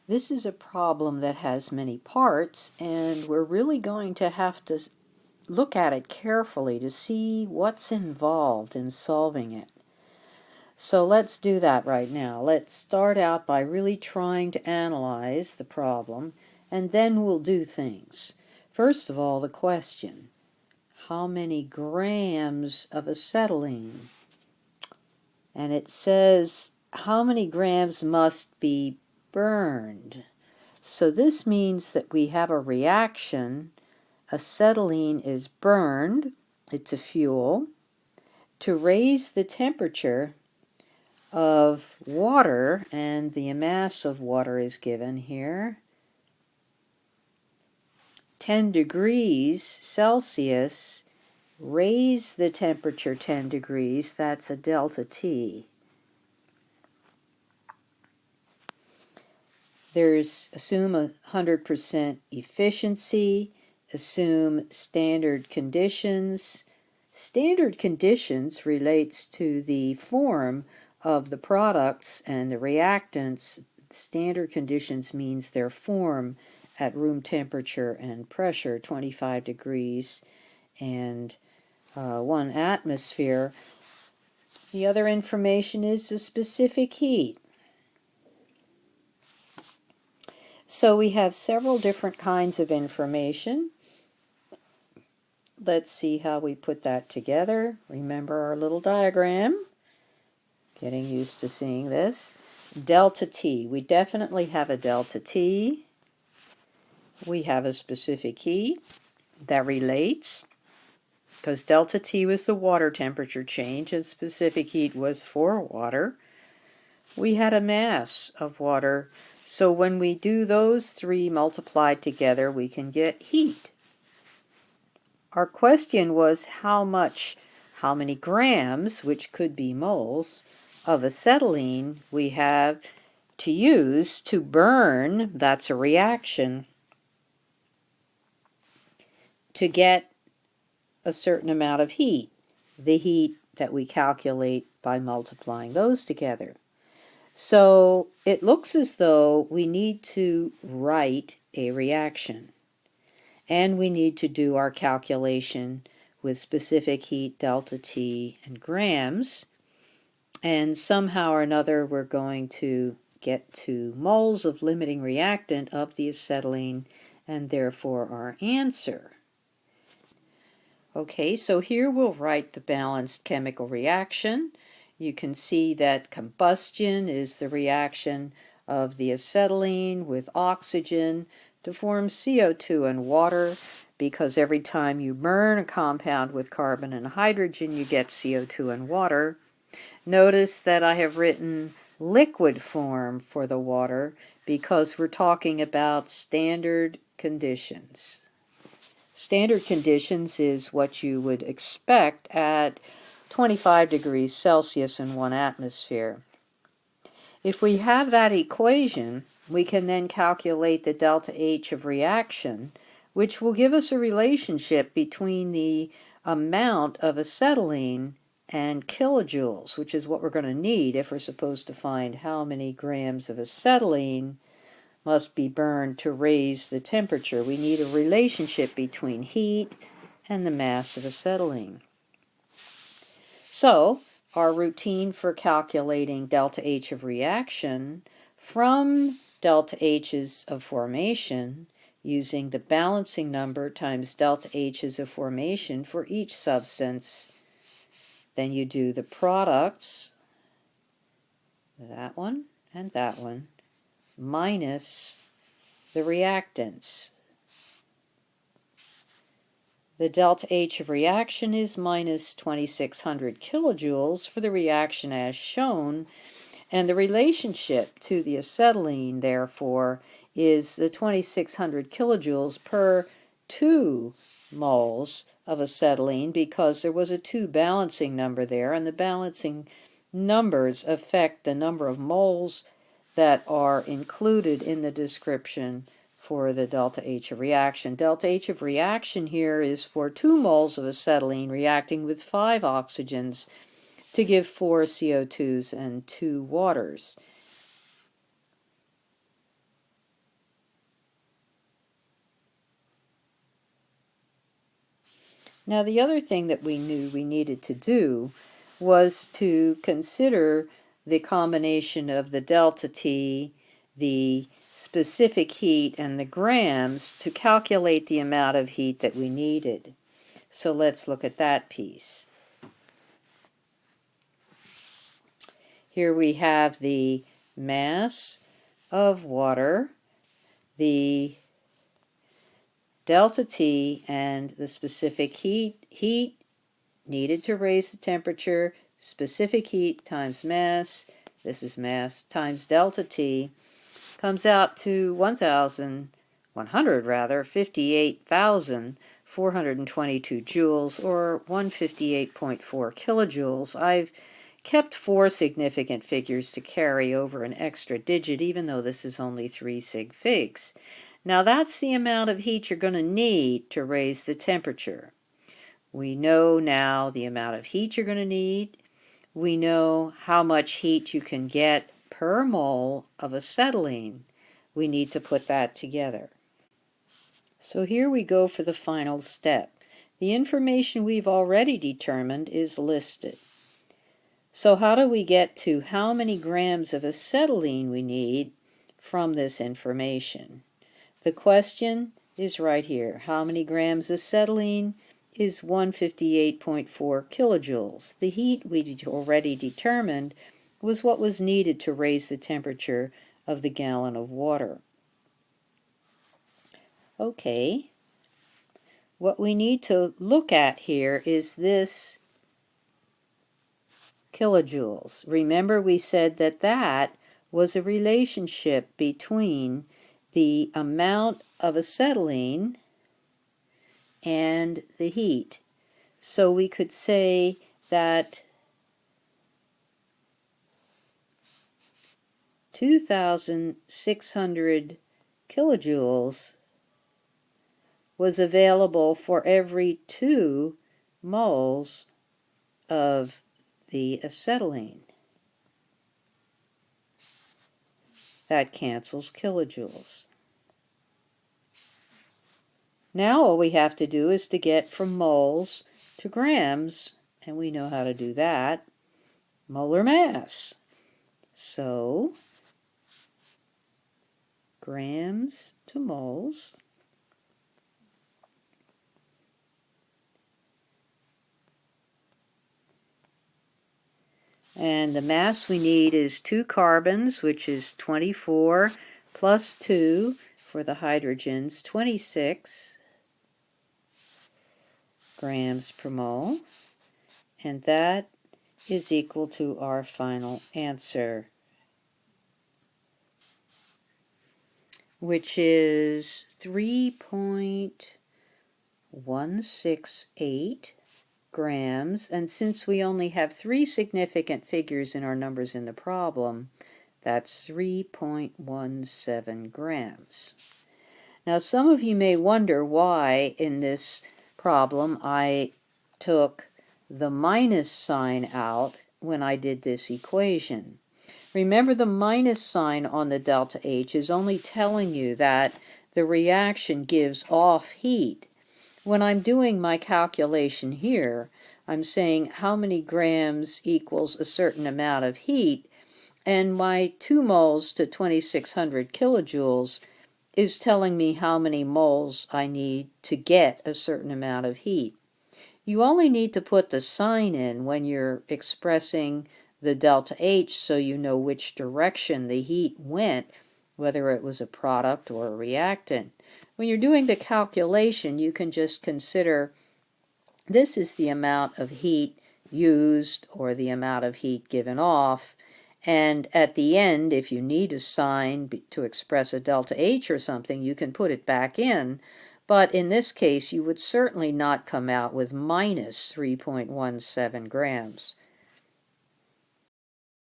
This is a problem that has many parts, and we're really going to have to look at it carefully to see what's involved in solving it. So let's do that right now. Let's start out by really trying to analyze the problem, and then we'll do things. First of all, the question: how many grams of acetylene? And it says how many grams must be burned. So this means that we have a reaction. Acetylene is burned, it's a fuel, to raise the temperature of water, and the mass of water is given here. 10 degrees Celsius, raise the temperature 10 degrees, that's a delta T. Assume 100% efficiency, assume standard conditions. Standard conditions relates to the form of the products and the reactants. Standard conditions means their form at room temperature and pressure, 25 degrees and 1 atmosphere. The other information is the specific heat. So we have several different kinds of information. Let's see how we put that together. Remember our little diagram. Getting used to seeing this. Delta T. We definitely have a delta T. We have a specific heat that relates, because delta T was the water temperature change and specific heat was for water. We had a mass of water. So when we do those three multiplied together, we can get heat. Our question was how many grams, which could be moles, of acetylene we have to use to burn, that's a reaction, to get a certain amount of heat, the heat that we calculate by multiplying those together. So it looks as though we need to write a reaction, and we need to do our calculation with specific heat, delta T, and grams, and somehow or another we're going to get to moles of limiting reactant of the acetylene, and therefore our answer. Okay, so here we'll write the balanced chemical reaction. You can see that combustion is the reaction of the acetylene with oxygen to form CO2 and water, because every time you burn a compound with carbon and hydrogen, you get CO2 and water. Notice that I have written liquid form for the water because we're talking about standard conditions. Standard conditions is what you would expect at 25 degrees Celsius and 1 atmosphere. If we have that equation, we can then calculate the delta H of reaction, which will give us a relationship between the amount of acetylene and kilojoules, which is what we're going to need if we're supposed to find how many grams of acetylene must be burned to raise the temperature. We need a relationship between heat and the mass of acetylene. So, our routine for calculating delta H of reaction from delta H's of formation, using the balancing number times delta H's of formation for each substance. Then you do the products, that one and that one, minus the reactants. The delta H of reaction is minus 2600 kilojoules for the reaction as shown, and the relationship to the acetylene, therefore, is the 2600 kilojoules per 2 moles of acetylene, because there was a 2 balancing number there, and the balancing numbers affect the number of moles that are included in the description for the delta H of reaction. Delta H of reaction here is for 2 moles of acetylene reacting with 5 oxygens to give 4 CO2s and 2 waters. Now, the other thing that we knew we needed to do was to consider the combination of the delta T, the specific heat, and the grams to calculate the amount of heat that we needed. So let's look at that piece. Here we have the mass of water, the delta T, and the specific heat needed to raise the temperature, specific heat times mass, this is mass, times delta T, comes out to 58,422 joules, or 158.4 kilojoules. I've kept 4 significant figures to carry over an extra digit, even though this is only 3 sig figs. Now that's the amount of heat you're going to need to raise the temperature. We know now the amount of heat you're going to need. We know how much heat you can get per mole of acetylene. We need to put that together. So here we go for the final step. The information we've already determined is listed. So how do we get to how many grams of acetylene we need from this information? The question is right here. How many grams of acetylene is 158.4 kilojoules? The heat we already determined was what was needed to raise the temperature of the gallon of water. Okay, what we need to look at here is this kilojoules. Remember, we said that that was a relationship between the amount of acetylene and the heat. So we could say that 2,600 kilojoules was available for every 2 moles of the acetylene. That cancels kilojoules. Now all we have to do is to get from moles to grams, and we know how to do that. Molar mass. So, grams to moles. And the mass we need is 2 carbons, which is 24, plus 2 for the hydrogens, 26 grams per mole. And that is equal to our final answer, which is 3.168 grams, and since we only have 3 significant figures in our numbers in the problem, that's 3.17 grams. Now some of you may wonder why in this problem I took the minus sign out when I did this equation. Remember, the minus sign on the delta H is only telling you that the reaction gives off heat. When I'm doing my calculation here, I'm saying how many grams equals a certain amount of heat, and my 2 moles to 2,600 kilojoules is telling me how many moles I need to get a certain amount of heat. You only need to put the sign in when you're expressing the delta H so you know which direction the heat went, whether it was a product or a reactant. When you're doing the calculation, you can just consider this is the amount of heat used or the amount of heat given off, and at the end, if you need a sign to express a delta H or something, you can put it back in. But in this case, you would certainly not come out with minus 3.17 grams.